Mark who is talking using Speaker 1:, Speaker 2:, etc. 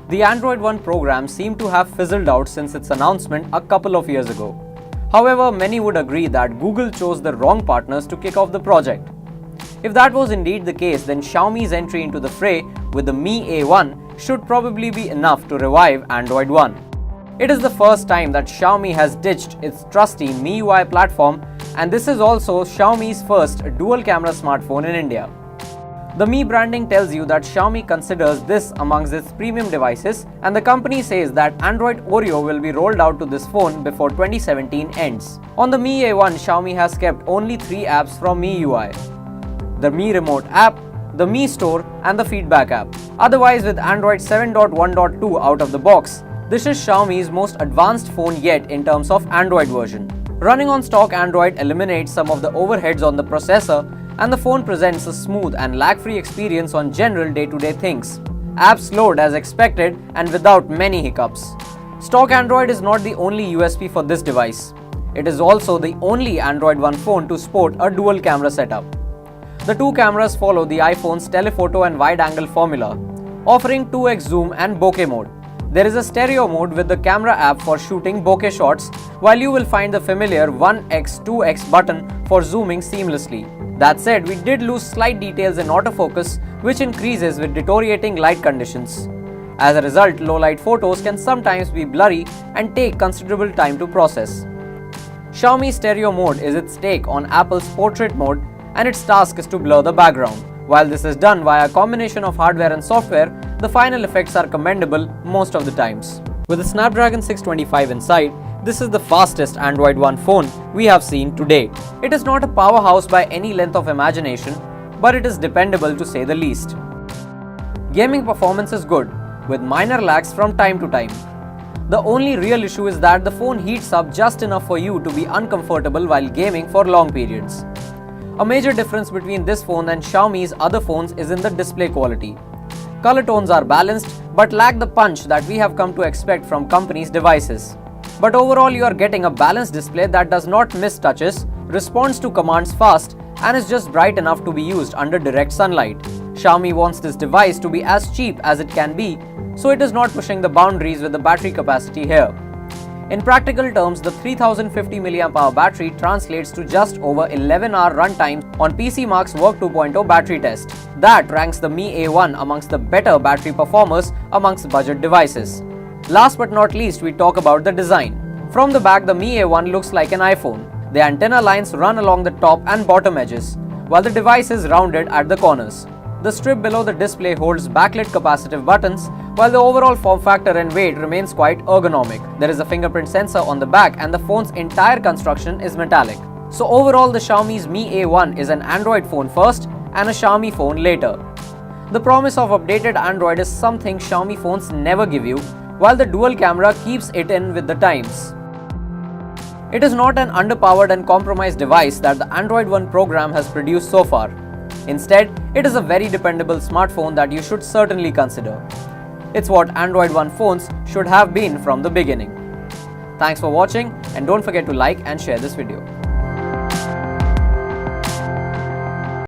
Speaker 1: The Android One program seemed to have fizzled out since its announcement a couple of years ago. However, many would agree that Google chose the wrong partners to kick off the project. If that was indeed the case, then Xiaomi's entry into the fray with the Mi A1 should probably be enough to revive Android One. It is the first time that Xiaomi has ditched its trusty MIUI platform, and this is also Xiaomi's first dual-camera smartphone in India. The Mi branding tells you that Xiaomi considers this amongst its premium devices, and the company says that Android Oreo will be rolled out to this phone before 2017 ends. On the Mi A1, Xiaomi has kept only 3 apps from MIUI: the Mi Remote app, the Mi Store, and the Feedback app. Otherwise, with Android 7.1.2 out of the box, this is Xiaomi's most advanced phone yet in terms of Android version. Running on stock Android eliminates some of the overheads on the processor, and the phone presents a smooth and lag-free experience on general day-to-day things. Apps load as expected and without many hiccups. Stock Android is not the only USP for this device. It is also the only Android One phone to sport a dual camera setup. The two cameras follow the iPhone's telephoto and wide-angle formula, offering 2x zoom and bokeh mode. There is a stereo mode with the camera app for shooting bokeh shots, while you will find the familiar 1x, 2x button for zooming seamlessly. That said, we did lose slight details in autofocus, which increases with deteriorating light conditions. As a result, low-light photos can sometimes be blurry and take considerable time to process. Xiaomi stereo mode is its take on Apple's portrait mode, and its task is to blur the background. While this is done via a combination of hardware and software, the final effects are commendable most of the times. With the Snapdragon 625 inside, this is the fastest Android One phone we have seen to date. It is not a powerhouse by any length of imagination, but it is dependable to say the least. Gaming performance is good, with minor lags from time to time. The only real issue is that the phone heats up just enough for you to be uncomfortable while gaming for long periods. A major difference between this phone and Xiaomi's other phones is in the display quality. Color tones are balanced but lack the punch that we have come to expect from companies' devices. But overall, you are getting a balanced display that does not miss touches, responds to commands fast, and is just bright enough to be used under direct sunlight. Xiaomi wants this device to be as cheap as it can be, so it is not pushing the boundaries with the battery capacity here. In practical terms, the 3050 mAh battery translates to just over 11-hour runtime on PCMark's Work 2.0 battery test. That ranks the Mi A1 amongst the better battery performers amongst budget devices. Last but not least, we talk about the design. From the back, the Mi A1 looks like an iPhone. The antenna lines run along the top and bottom edges, while the device is rounded at the corners. The strip below the display holds backlit capacitive buttons, while the overall form factor and weight remains quite ergonomic. There is a fingerprint sensor on the back, and the phone's entire construction is metallic. So overall, the Xiaomi's Mi A1 is an Android phone first and a Xiaomi phone later. The promise of updated Android is something Xiaomi phones never give you, while the dual camera keeps it in with the times. It is not an underpowered and compromised device that the Android One program has produced so far. Instead, it is a very dependable smartphone that you should certainly consider. It's what Android One phones should have been from the beginning. Thanks for watching, and don't forget to like and share this video.